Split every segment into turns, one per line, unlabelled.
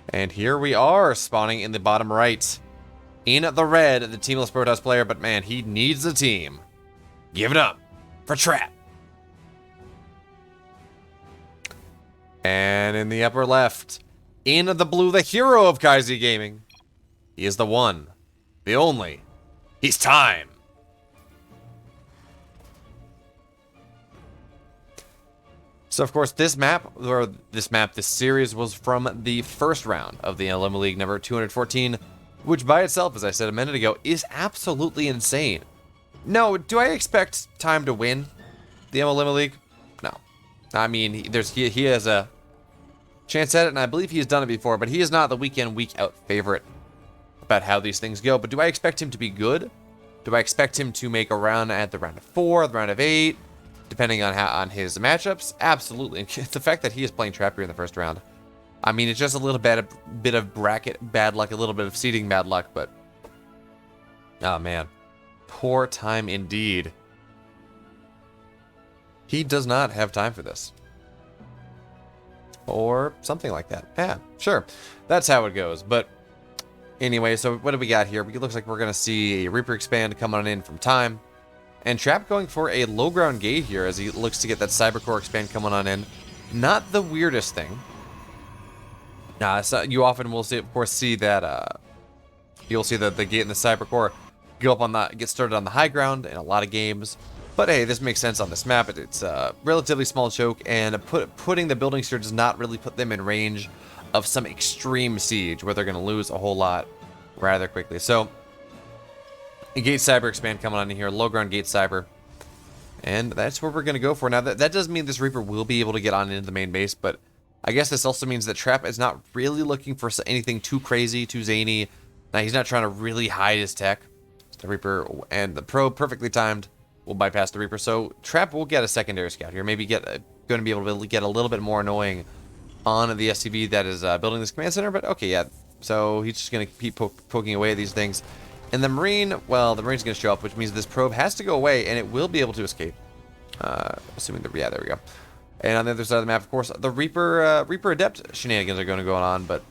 And here we are, spawning in the bottom right. In the red, the teamless Protoss player, but man, he needs a team. Give it up for Trap. And in the upper left, in the blue, the hero of Kaizi Gaming. He is the one, the only. He's Time. So, of course, this series was from the first round of the MLM League number 214, which by itself, as I said a minute ago, is absolutely insane. No, do I expect Time to win the MLM League? No. I mean, he has a chance at it, and I believe he has done it before, but he is not the week in, week out favorite about how these things go. But do I expect him to be good? Do I expect him to make a run at the round of 4, the round of 8? Depending on his matchups, absolutely. The fact that he is playing Trap here in the first round, I mean, it's just a little bit of bracket bad luck, a little bit of seeding bad luck, but oh man, poor Time indeed. He does not have time for this, or something like that. Yeah, sure, that's how it goes. But anyway, so what do we got here? It looks like we're gonna see a Reaper expand coming on in from Time. And Trap going for a low ground gate here as he looks to get that Cybercore expand coming on in. Not the weirdest thing. So you often will see, of course, see that you'll see the gate and the Cybercore get started on the high ground in a lot of games. But hey, this makes sense on this map. It's a relatively small choke, and putting the buildings here does not really put them in range of some extreme siege where they're going to lose a whole lot rather quickly. So a Gate Cyber expand coming on in here, low ground Gate Cyber. And that's where we're going to go for. Now, that doesn't mean this Reaper will be able to get on into the main base, but I guess this also means that Trap is not really looking for anything too crazy, too zany. Now, he's not trying to really hide his tech. The Reaper and the Probe, perfectly timed, will bypass the Reaper. So Trap will get a secondary scout here. Maybe going to be able to get a little bit more annoying on the SCV that is building this command center. But okay, yeah. So he's just going to keep poking away at these things. And the Marine, well, the Marine's going to show up, which means this Probe has to go away, and it will be able to escape. Assuming that, yeah, there we go. And on the other side of the map, of course, the Reaper Adept shenanigans are going to go on, but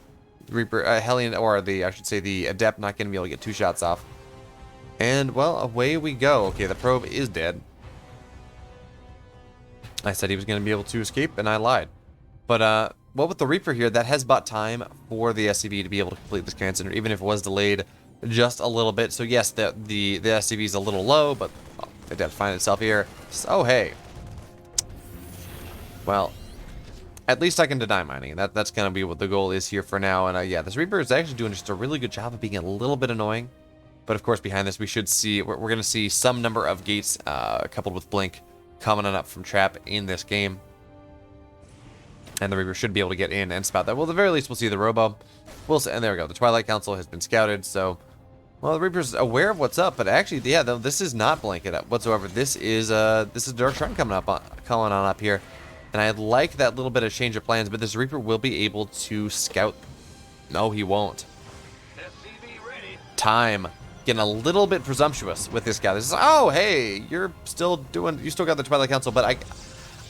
Reaper Hellion, or I should say the Adept, not going to be able to get 2 shots off. And, well, away we go. Okay, the Probe is dead. I said he was going to be able to escape, and I lied. But, well, with the Reaper here, that has bought time for the SCV to be able to complete this command center, even if it was delayed just a little bit. So yes, the SCV is a little low, but it does find itself here. So hey, well, at least I can deny mining. That's gonna be what the goal is here for now. And yeah, this Reaper is actually doing just a really good job of being a little bit annoying. But of course, behind this, we should see we're gonna see some number of gates coupled with Blink coming on up from Trap in this game. And the Reaper should be able to get in and spout that. Well, at the very least, we'll see the Robo. And there we go. The Twilight Council has been scouted, so well, the Reaper's aware of what's up, but actually, yeah, though, this is not Blanket up whatsoever. This is Dark Shrine coming on up here, and I like that little bit of change of plans. But this Reaper will be able to scout. No, he won't. Time getting a little bit presumptuous with this guy. This is, oh, hey, you still got the Twilight Council, but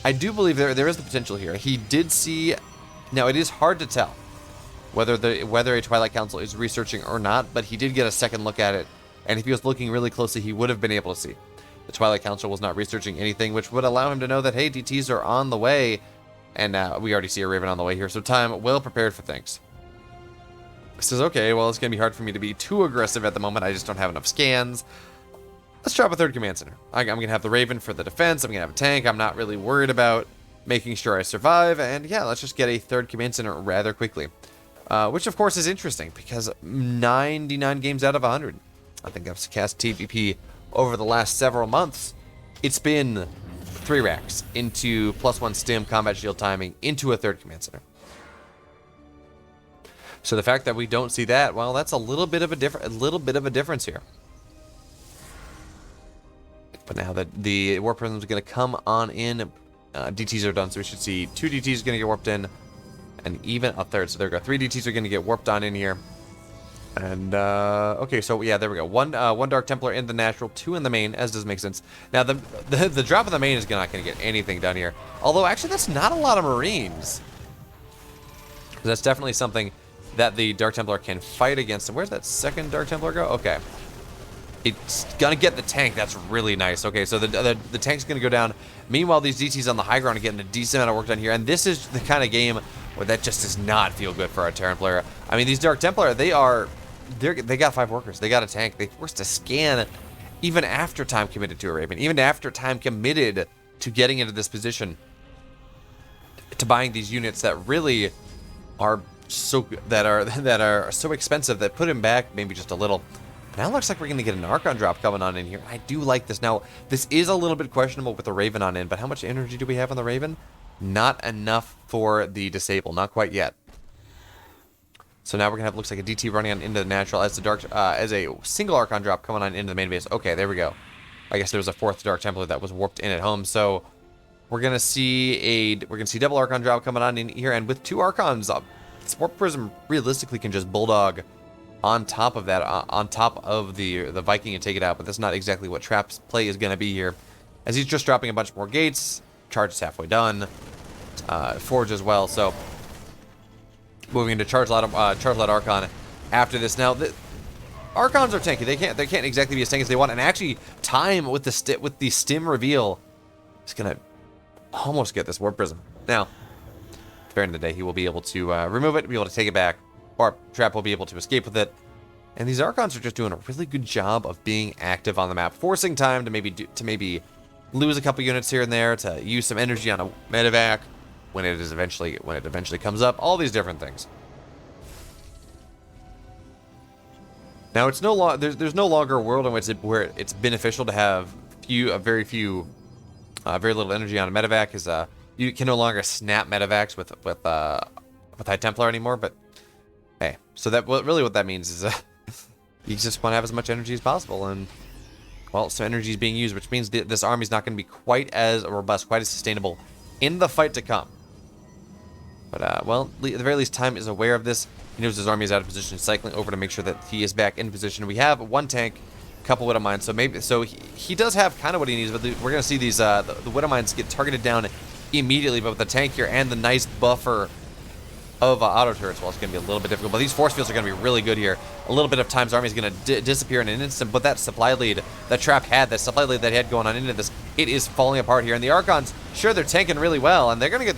I do believe there is the potential here. He did see. Now it is hard to tell whether a Twilight Council is researching or not, but he did get a second look at it, and if he was looking really closely, he would have been able to see. The Twilight Council was not researching anything, which would allow him to know that, hey, DTs are on the way, and we already see a Raven on the way here, so Time well prepared for things. He says, okay, well, it's going to be hard for me to be too aggressive at the moment, I just don't have enough scans. Let's drop a third command center. I'm going to have the Raven for the defense, I'm going to have a tank, I'm not really worried about making sure I survive, and yeah, let's just get a third command center rather quickly. Which, of course, is interesting, because 99 games out of 100, I think I've cast TVP over the last several months, it's been 3 racks into +1 stim, combat shield timing, into a third command center. So the fact that we don't see that, well, that's a little bit of a difference here. But now that the Warp Prism is going to come on in, DTs are done, so we should see 2 DTs going to get warped in, and even a third. So there we go. 3 DTs are going to get warped on in here. And, okay, so yeah, there we go. One Dark Templar in the natural, 2 in the main, as does make sense. Now, the drop of the main is not going to get anything done here. Although, actually, that's not a lot of Marines. That's definitely something that the Dark Templar can fight against. And where's that second Dark Templar go? Okay. It's gonna get the tank. That's really nice. Okay, so the tank's gonna go down. Meanwhile, these DTs on the high ground are getting a decent amount of work done here. And this is the kind of game where that just does not feel good for a Terran player. I mean, these Dark Templar, they got 5 workers. They got a tank. They forced to scan even after time committed to a Raven, even after time committed to getting into this position, to buying these units that really are so that are so expensive that put him back maybe just a little. Now it looks like we're going to get an Archon drop coming on in here. I do like this. Now, this is a little bit questionable with the Raven on in, but how much energy do we have on the Raven? Not enough for the Disable. Not quite yet. So now we're going to have, looks like a DT running on into the natural as the Dark, as a single Archon drop coming on into the main base. Okay, there we go. I guess there was a 4th Dark Templar that was warped in at home. So we're going to see double Archon drop coming on in here. And with 2 Archons, this Warp Prism realistically can just Bulldog on top of that, on top of the Viking and take it out, but that's not exactly what Trap's play is going to be here. As he's just dropping a bunch more gates, charge is halfway done, Forge as well, so moving into charge lot Archon after this. Now, the Archons are tanky. They can't exactly be as tanky as they want, and actually time with the stim reveal is going to almost get this Warp Prism. Now, at the very end of the day, he will be able to remove it, be able to take it back, or Trap will be able to escape with it. And these Archons are just doing a really good job of being active on the map, forcing time to maybe lose a couple units here and there, to use some energy on a medevac when it eventually comes up. All these different things. Now it's there's no longer a world in which where it's beneficial to have very little energy on a medevac, because you can no longer snap medevacs with High Templar anymore. But hey, so what that means is you just want to have as much energy as possible, and well, so energy is being used, which means this army's not going to be quite as robust, quite as sustainable in the fight to come. But well, at the very least, Time is aware of this. He knows his army is out of position, cycling over to make sure that he is back in position. We have 1 tank, a couple Widow Mines, so he does have kind of what he needs. But we're going to see these the Widow Mines get targeted down immediately. But with the tank here and the nice buffer of auto turrets, well, it's going to be a little bit difficult. But these force fields are going to be really good here. A little bit of Time's army is going to disappear in an instant. But that supply lead that Trap had, that supply lead that he had going on into this, it is falling apart here. And the Archons, sure, they're tanking really well, and they're going to get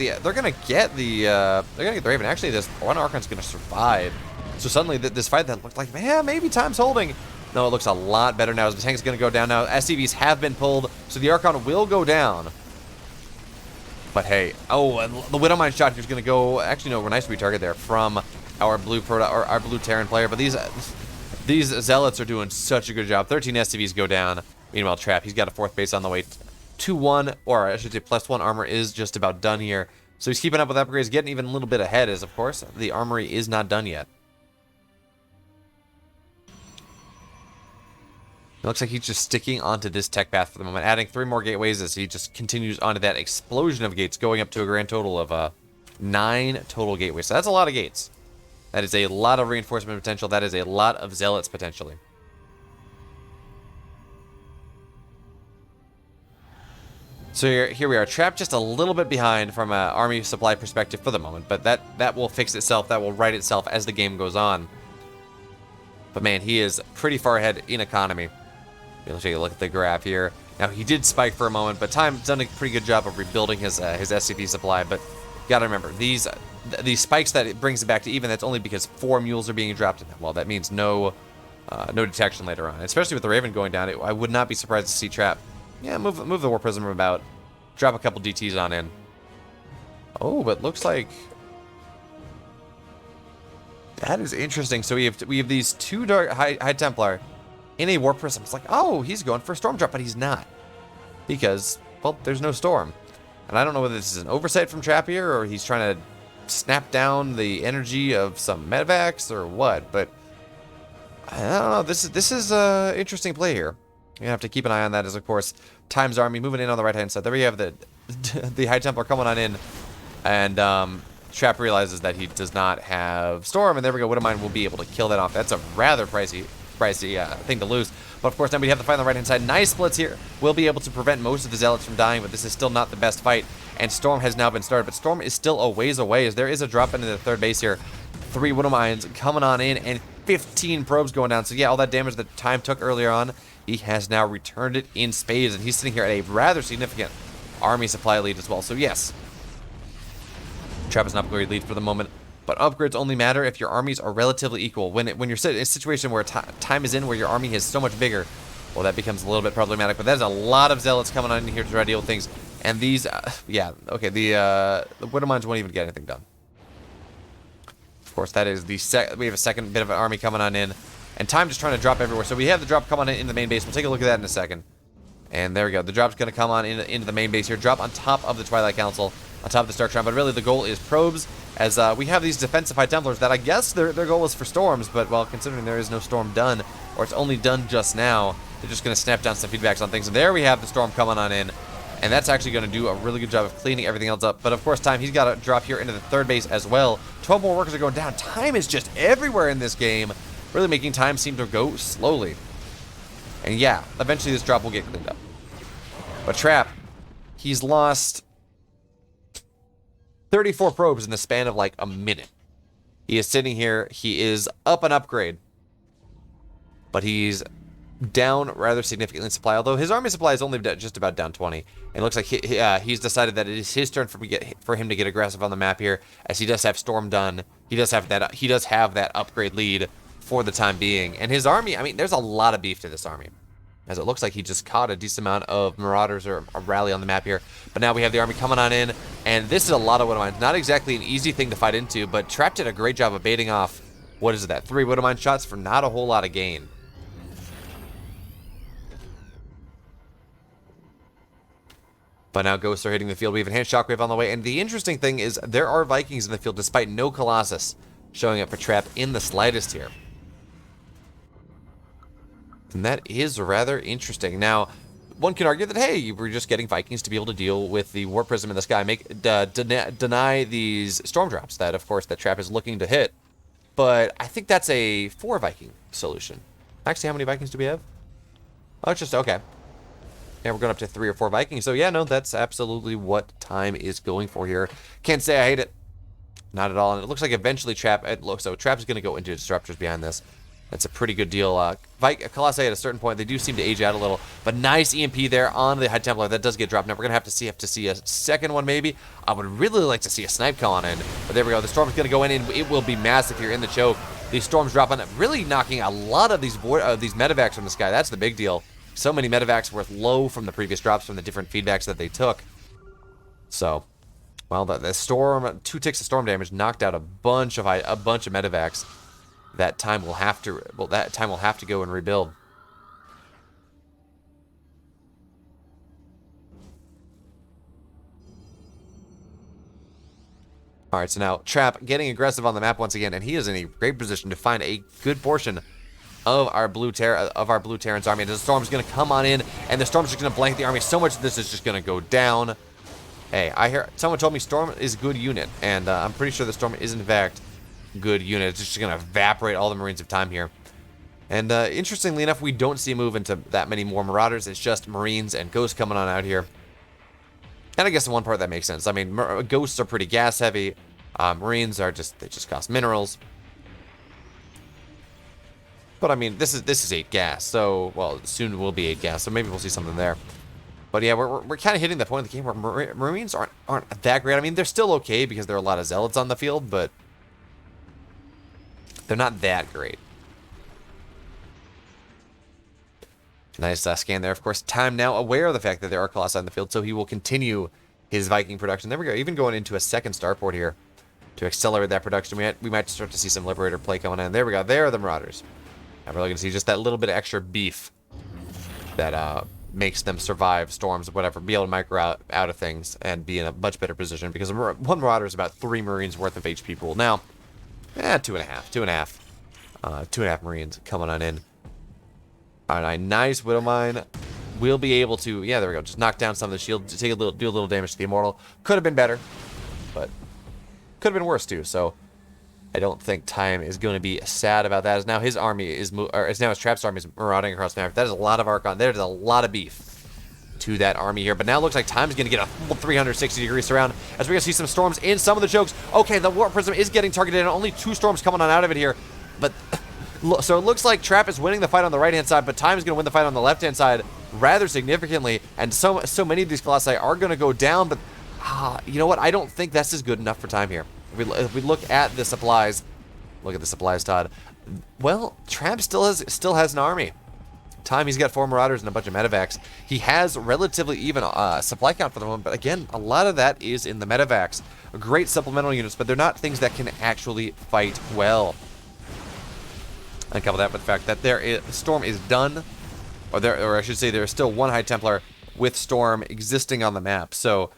the Raven. Actually, this one Archon's going to survive. So suddenly, this fight that looked like, man, maybe Time's holding. No, it looks a lot better now as the tank's going to go down now. SCVs have been pulled, so the Archon will go down. But hey, oh, and the Widow Mine shot here's going to go. Actually, no, we're nice to be targeted there from our blue Terran player. But these Zealots are doing such a good job. 13 SCVs go down. Meanwhile, Trap, he's got a 4th base on the way. 2-1, or I should say +1 armor is just about done here. So he's keeping up with upgrades, getting even a little bit ahead, as of course the armory is not done yet. It looks like he's just sticking onto this tech path for the moment, adding 3 more gateways as he just continues onto that explosion of gates, going up to a grand total of 9 total gateways. So that's a lot of gates. That is a lot of reinforcement potential. That is a lot of Zealots potentially. So here we are, trapped just a little bit behind from an army supply perspective for the moment, but that will fix itself, that will right itself as the game goes on. But man, he is pretty far ahead in economy. We'll take a look at the graph here. Now, he did spike for a moment, but Time's done a pretty good job of rebuilding his SCP supply. But you gotta remember, these spikes that it brings it back to even, that's only because 4 mules are being dropped. Well, that means no detection later on. Especially with the Raven going down, I would not be surprised to see Trap, yeah, move the Warp Prism about, drop a couple DTs on in. Oh, but looks like that is interesting. So we have these 2 High Templar in a Warp Prism. It's like, oh, he's going for a Storm Drop, but he's not. Because, well, there's no Storm. And I don't know whether this is an oversight from Trap here, or he's trying to snap down the energy of some medevacs, or what. But, I don't know. This is an interesting play here. You have to keep an eye on that as, of course, Time's army moving in on the right-hand side. There we have the High Templar coming on in. And, Trap realizes that he does not have Storm, and there we go. Widow Mine will be able to kill that off. That's a rather pricey thing to lose. But of course, now we have the fight on the right-hand side. Nice splits here. We'll be able to prevent most of the Zealots from dying, but this is still not the best fight. And Storm has now been started, but Storm is still a ways away, as there is a drop into the 3rd base here 3 Widow Mines coming on in, and 15 probes going down. So yeah, all that damage that Time took earlier on, he has now returned it in spades, and he's sitting here at a rather significant army supply lead as well. So yes, Trap is an upgrade lead for the moment, but upgrades only matter if your armies are relatively equal. When you're in a situation where Time is in, where your army is so much bigger, well, that becomes a little bit problematic. But there's a lot of zealots coming on in here to try to deal with things. And these, yeah, okay, the Widow Mines won't even get anything done. Of course, that is we have a second bit of an army coming on in, and Time just trying to drop everywhere. So we have the drop come on in the main base. We'll take a look at that in a second. And there we go. The drop's going to come on into the main base here. Drop on top of the Twilight Council, on top of the Stark Shrine. But really, the goal is probes, as we have these defensive High Templars that I guess their goal is for storms. But, well, considering there is no storm done, or it's only done just now, they're just going to snap down some feedbacks on things. And there we have the storm coming on in. And that's actually going to do a really good job of cleaning everything else up. But of course, Time, he's got to drop here into the third base as well. 12 more workers are going down. Time is just everywhere in this game, really making Time seem to go slowly. And yeah, eventually this drop will get cleaned up. But Trap, he's lost 34 probes in the span of like a minute. He is sitting here. He is up an upgrade, but he's down rather significantly in supply, although his army supply is only just about down 20. And it looks like he's decided that it is his turn for him to get aggressive on the map here, as he does have Storm done. He does have that upgrade lead for the time being. And his army, I mean, there's a lot of beef to this army, as it looks like he just caught a decent amount of Marauders or a rally on the map here. But now we have the army coming on in, and this is a lot of Widow Mines. Not exactly an easy thing to fight into, but Trap did a great job of baiting off, what is that, 3 Widow Mine shots for not a whole lot of gain. But now Ghosts are hitting the field. We have Enhanced Shockwave on the way. And the interesting thing is there are Vikings in the field despite no Colossus showing up for Trap in the slightest here. And that is rather interesting. Now, one can argue that, hey, we're just getting Vikings to be able to deal with the War Prism in the sky, deny these Storm Drops that, of course, that Trap is looking to hit. But I think that's a 4 Viking solution. Actually, how many Vikings do we have? Oh, it's just, okay. Yeah, we're going up to 3 or 4 Vikings. So, yeah, no, that's absolutely what Time is going for here. Can't say I hate it. Not at all. And it looks like eventually Trap is going to go into Disruptors behind this. That's a pretty good deal. Colossi at a certain point, they do seem to age out a little. But nice EMP there on the High Templar. That does get dropped. Now, we're going to have to see a second one, maybe. I would really like to see a snipe come on in. But there we go. The Storm's going to go in, and it will be massive here in the choke. These Storms drop on it, really knocking a lot of these medevacs from the sky. That's the big deal. So many medevacs worth low from the previous drops from the different feedbacks that they took. So, well, the storm, 2 ticks of storm damage knocked out a bunch of medevacs. That Time will have to go and rebuild. All right, so now Trap getting aggressive on the map once again, and he is in a great position to find a good portion of our Blue Terran's army. And the Storm's going to come on in, and the Storm's just going to blanket the army so much that this is just going to go down. Hey, I hear someone told me Storm is a good unit, and I'm pretty sure the Storm is in fact good unit. It's just going to evaporate all the Marines of Time here. And interestingly enough, we don't see a move into that many more Marauders. It's just Marines and Ghosts coming on out here. And I guess the one part that makes sense. I mean, Ghosts are pretty gas heavy. Marines are they just cost minerals. But I mean, this is 8 gas, so, well, soon will be 8 gas, so maybe we'll see something there. But yeah, we're kind of hitting the point of the game where Marines aren't that great. I mean, they're still okay because there are a lot of Zealots on the field, but they're not that great. Nice scan there. Of course, Time now aware of the fact that there are Colossi on the field, so he will continue his Viking production. There we go, even going into a second starport here to accelerate that production. We might start to see some Liberator play coming in. There we go, there are the Marauders. I'm really going to see just that little bit of extra beef that makes them survive storms, whatever, be able to micro out of things and be in a much better position, because one Marauder is about 3 Marines worth of HP pool. Now, 2.5 Marines coming on in. All right, nice Widow Mine. We'll be able to, yeah, there we go, just knock down some of the shield, do a little damage to the Immortal. Could have been better, but could have been worse too, so I don't think Time is going to be sad about that, as now his army is, his Trap's army is marauding across the map. That is a lot of Archon. There's a lot of beef to that army here. But now it looks like Time's going to get a full 360-degree surround as we're going to see some storms in some of the chokes. Okay, the Warp Prism is getting targeted, and only 2 storms coming on out of it here. But so it looks like Trap is winning the fight on the right-hand side, but Time is going to win the fight on the left-hand side rather significantly. And so many of these Colossi are going to go down, but you know what? I don't think this is good enough for Time here. If we look at the supplies, look at the supplies, Todd. Well, Trap still has an army. Time, he's got 4 Marauders and a bunch of Medivacs. He has relatively even supply count for the moment, but again, a lot of that is in the Medivacs. Great supplemental units, but they're not things that can actually fight well. And couple that with the fact that Storm is done, or I should say there is still 1 High Templar with Storm existing on the map, so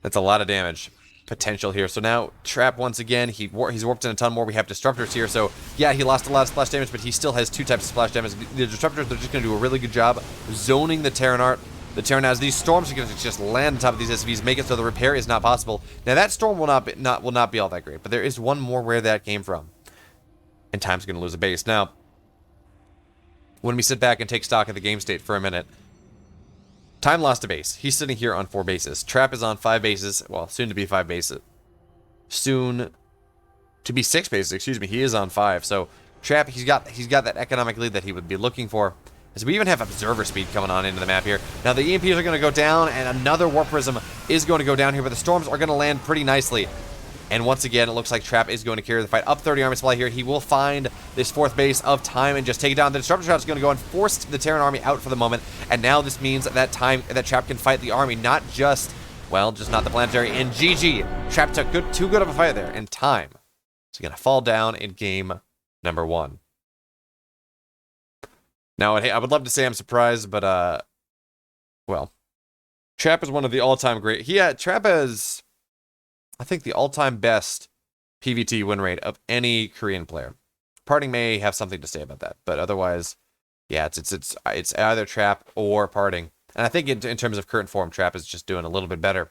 that's a lot of damage potential here. So now Trap, once again, he's warped in a ton more. We have Disruptors here, so yeah, he lost a lot of splash damage, but he still has 2 types of splash damage. The Disruptors, they're just going to do a really good job zoning the Terran as these storms are going to just land on top of these SCVs, make it so the repair is not possible. Now that storm will not be all that great, but there is one more where that came from, and Time's going to lose a base. Now, when we sit back and take stock of the game state for a minute, Time lost a base. He's sitting here on 4 bases. Trap is on 5 bases. Well, soon to be 5 bases. Soon to be 6 bases, excuse me. He is on 5. So Trap, he's got that economic lead that he would be looking for. As we even have observer speed coming on into the map here. Now the EMPs are going to go down, and another Warp Prism is going to go down here, but the storms are going to land pretty nicely. And once again, it looks like Trap is going to carry the fight. Up 30 army supply here. He will find this 4th base of Time and just take it down. The Disruptor Shot is going to go and force the Terran army out for the moment. And now this means that Trap can fight the army, not just, well, just not the planetary. And GG. Trap took too good of a fight there. And Time is going to fall down in game number 1. Now, I would love to say I'm surprised, but, well, Trap is one of the all-time great. Trap has, I think, the all-time best PvT win rate of any Korean player. Parting may have something to say about that, but otherwise, yeah, it's either Trap or Parting. And I think in terms of current form, Trap is just doing a little bit better.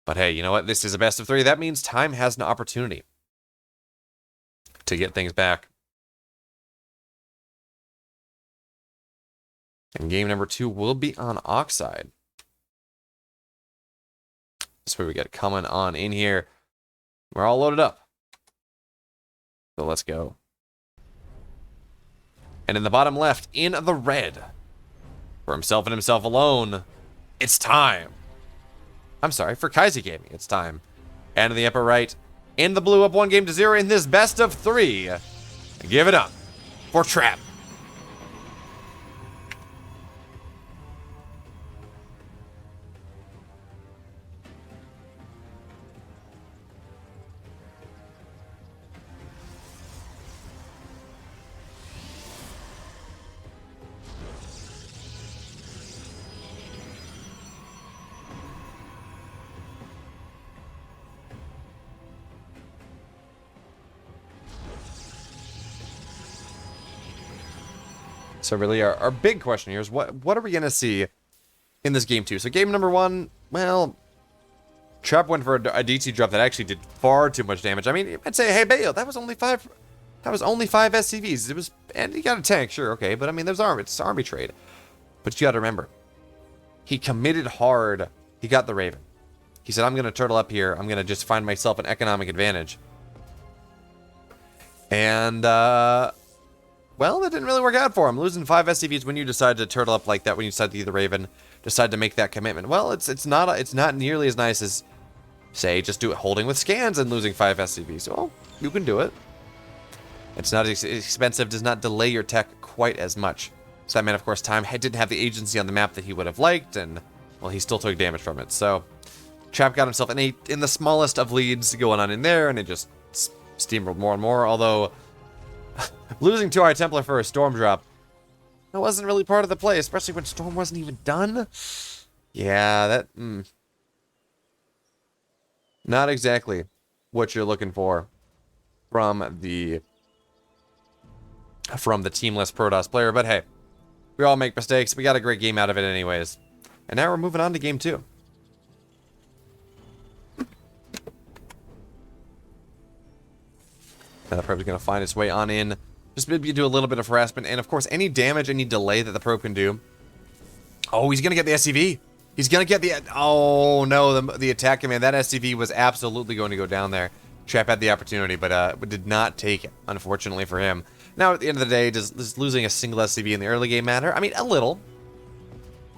But hey, you know what? This is a best of 3. That means Time has an opportunity to get things back. And game number 2 will be on Oxide. That's where we get coming on in here. We're all loaded up. So let's go. And in the bottom left, in the red, for himself and himself alone, it's Time. I'm sorry, for Kaiser Gaming, it's Time. And in the upper right, in the blue, up 1-0 in this best of 3. Give it up for Trap. So really, our big question here is what are we going to see in this game 2? So game number 1, well, Trap went for a DT drop that actually did far too much damage. I mean, I'd say, hey, Bayo, that was only 5 SCVs. And he got a tank, sure, okay, but I mean, it's army trade. But you got to remember, he committed hard. He got the Raven. He said, I'm going to turtle up here. I'm going to just find myself an economic advantage. And, well, that didn't really work out for him. Losing 5 SCVs when you decide to turtle up like that, when you decide to the Raven, decide to make that commitment. Well, it's not nearly as nice as, say, just holding with scans and losing 5 SCVs. Well, you can do it. It's not as expensive, does not delay your tech quite as much. So that meant, of course, Time didn't have the agency on the map that he would have liked, and, well, he still took damage from it. So Trap got himself in the smallest of leads going on in there, and it just steamrolled more and more, although losing 2 High Templar for a Storm drop, that wasn't really part of the play, especially when Storm wasn't even done. Yeah, that... not exactly what you're looking for from the teamless Protoss player, but hey, we all make mistakes. We got a great game out of it anyways. And now we're moving on to game 2. Now the probe's going to find its way on in. Just maybe do a little bit of harassment. And of course, any damage, any delay that the probe can do Oh, he's going to get the SCV. He's going to get the... Oh, no, the attack command. That SCV was absolutely going to go down there. Trap had the opportunity, but did not take it, unfortunately for him. Now, at the end of the day, does losing a single SCV in the early game matter? I mean, a little.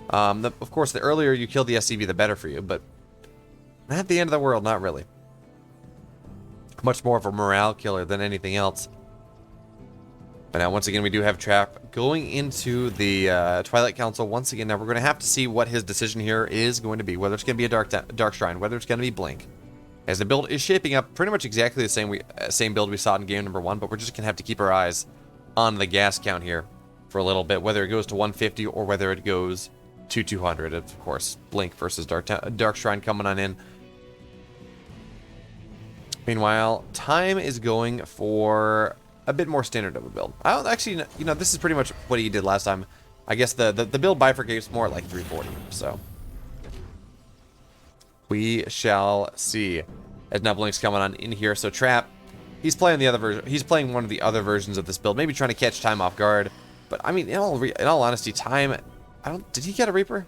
Of course, the earlier you kill the SCV, the better for you, but at the end of the world, not really. Much more of a morale killer than anything else. But now, once again, we do have Trap going into the Twilight Council once again. Now, we're going to have to see what his decision here is going to be, whether it's going to be a Dark Shrine, whether it's going to be Blink. As the build is shaping up pretty much exactly the same build we saw in game number 1, but we're just going to have to keep our eyes on the gas count here for a little bit, whether it goes to 150 or whether it goes to 200. Of course, Blink versus Dark Shrine coming on in. Meanwhile, Time is going for a bit more standard of a build. I don't actually, you know, this is pretty much what he did last time. I guess the build bifurcates more at like 340, so we shall see. As now Blink's coming on in here, so Trap, he's playing the other version. He's playing one of the other versions of this build, maybe trying to catch Time off guard. But I mean, in all honesty, Time, did he get a Reaper?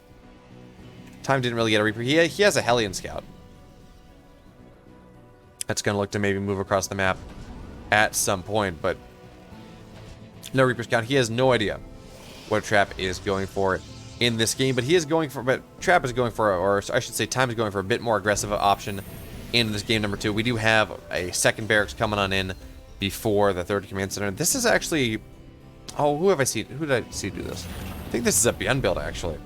Time didn't really get a Reaper. He has a Hellion Scout. That's gonna look to maybe move across the map at some point, but no Reaper Scout. He has no idea what Trap is going for in this game, but Trap is going for, or I should say Time is going for a bit more aggressive option in this game number 2. We do have a second barracks coming on in before the third command center. This is actually, oh, who did I see do this? I think this is a Beyond build actually,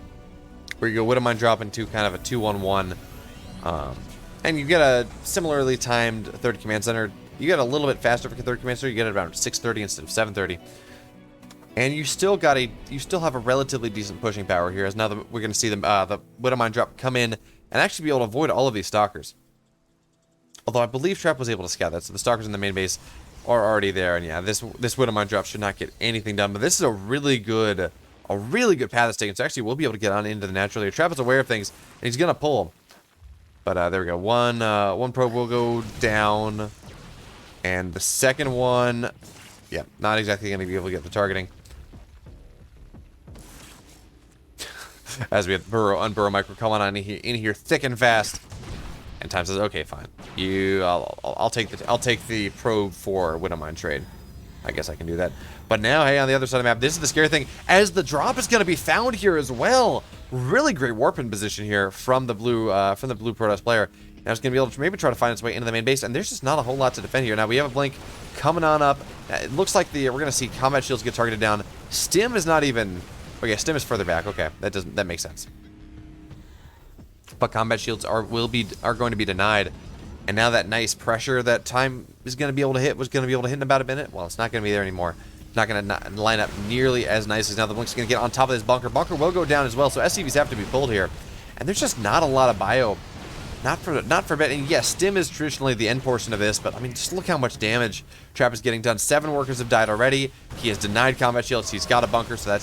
where you go Widowmine drop into kind of a 2-1-1, and you get a similarly timed third command center. You get a little bit faster for the third command center. You get it around 630 instead of 730. And you still have a relatively decent pushing power here, as now we're going to see the Widowmine drop come in and actually be able to avoid all of these stalkers. Although I believe Trap was able to scout that, so the stalkers in the main base are already there, and yeah, this Widowmine drop should not get anything done. But this is a really good path that's taken. So actually, we'll be able to get on into the natural here. Trap is aware of things, and he's going to pull them. But there we go. One probe will go down, and the second one, yeah, not exactly going to be able to get the targeting. As we have Unburrow Micro coming on in here thick and fast. And Time says, okay, fine. I'll take the probe for Widowmine trade. I guess I can do that. But now, hey, on the other side of the map, this is the scary thing, as the drop is going to be found here as well. Really great warp-in position here from the blue Protoss player. Now it's going to be able to maybe try to find its way into the main base, and there's just not a whole lot to defend here. Now we have a Blink coming on up. It looks like we're going to see combat shields get targeted down. Stim is not even. Okay, Stim is further back. Okay, that makes sense. But combat shields are going to be denied, and now that nice pressure that Time is going to be able to hit in about a minute. Well, it's not going to be there anymore. It's not going to line up nearly as nice as now. The Blink's going to get on top of this bunker. Bunker will go down as well, so SCVs have to be pulled here, and there's just not a lot of bio. Not for bit. And yes, Stim is traditionally the end portion of this, but I mean, just look how much damage Trap is getting done. 7 workers have died already. He has denied combat shields. He's got a bunker, so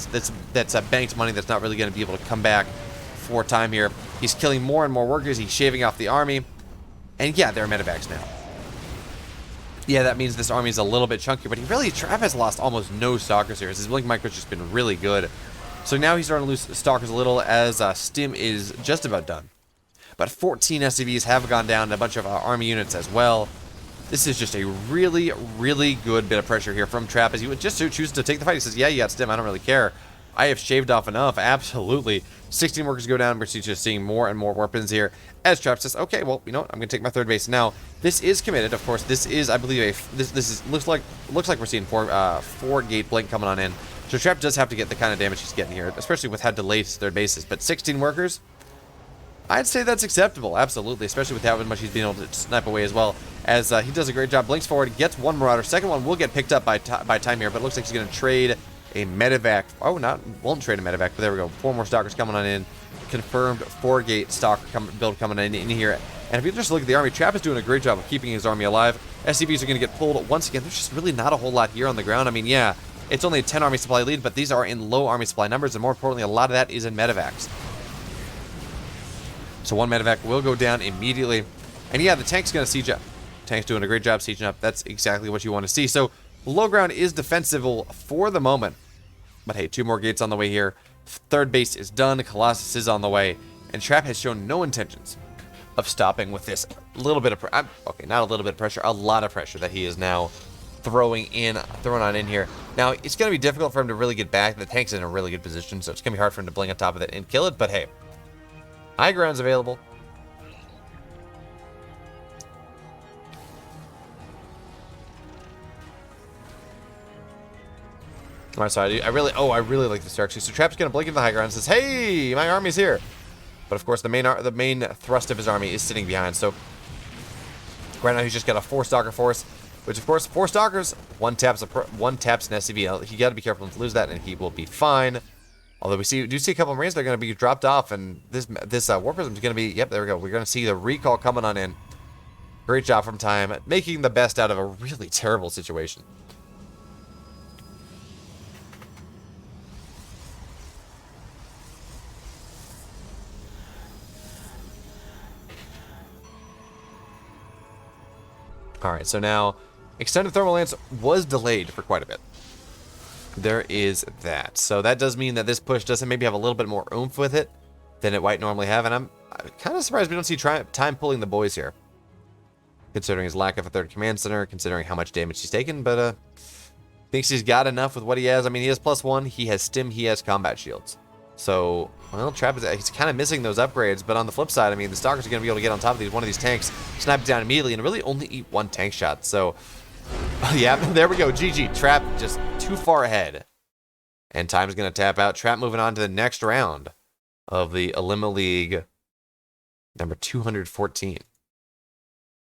that's a banked money that's not really going to be able to come back for Time here. He's killing more and more workers. He's shaving off the army, and yeah, they're medevacs now. Yeah, that means this army is a little bit chunkier, but Trap has lost almost no stalkers here. His Blink Micro's just been really good. So now he's starting to lose stalkers a little, as Stim is just about done. But 14 SCVs have gone down, and a bunch of army units as well. This is just a really, really good bit of pressure here from Trap, as he would just choose to take the fight. He says, yeah, you got Stim, I don't really care. I have shaved off enough, absolutely. 16 workers go down, we're just seeing more and more weapons here. As Trap says, okay, well, you know what, I'm going to take my third base. Now, this is committed, of course. This is, I believe, looks like we're seeing four gate Blink coming on in. So Trap does have to get the kind of damage he's getting here, especially with how delayed his third base is. But 16 workers, I'd say that's acceptable, absolutely, especially with how much he's been able to snipe away as well. As he does a great job, Blinks forward, gets one Marauder. Second one will get picked up by Time here, but it looks like he's going to trade a medevac. Oh, won't trade a medevac, but there we go. 4 more stalkers coming on in. Confirmed 4-gate stalker build coming in here. And if you just look at the army, Trap is doing a great job of keeping his army alive. SCVs are going to get pulled once again. There's just really not a whole lot here on the ground. I mean, yeah, it's only a 10 army supply lead, but these are in low army supply numbers, and more importantly, a lot of that is in medevacs. So 1 medevac will go down immediately. And yeah, the tank's going to siege up. Tank's doing a great job sieging up. That's exactly what you want to see. So low ground is defensible for the moment. But hey, 2 more gates on the way here. Third base is done, Colossus is on the way, and Trap has shown no intentions of stopping with this little bit of okay, not a little bit of pressure, a lot of pressure that he is now throwing on in here. Now, it's going to be difficult for him to really get back. The tank's in a really good position, so it's going to be hard for him to blink on top of it and kill it, but hey, high ground's available. Alright, so I really like the Stark. So Trap's gonna blink into the high ground and says, "Hey, my army's here." But of course, the main thrust of his army is sitting behind. So right now he's just got a 4-stalker force, which of course 4 stalkers, one taps an SCV. He got to be careful not to lose that, and he will be fine. Although we do see a couple of Marines that are going to be dropped off, and this War Prism is going to be, yep, there we go. We're going to see the recall coming on in. Great job from Time, making the best out of a really terrible situation. Alright, so now, Extended Thermal Lance was delayed for quite a bit. There is that. So that does mean that this push doesn't maybe have a little bit more oomph with it than it might normally have, and I'm kind of surprised we don't see Time pulling the boys here. Considering his lack of a third command center, considering how much damage he's taken, but thinks he's got enough with what he has. I mean, he has +1, he has stim, he has combat shields. So, well, Trap he's kind of missing those upgrades, but on the flip side, I mean, the Stalkers are going to be able to get on top of one of these tanks, snap it down immediately, and really only eat 1 tank shot. So, yeah, there we go. GG. Trap just too far ahead. And Time's going to tap out. Trap moving on to the next round of the Elima League number 214.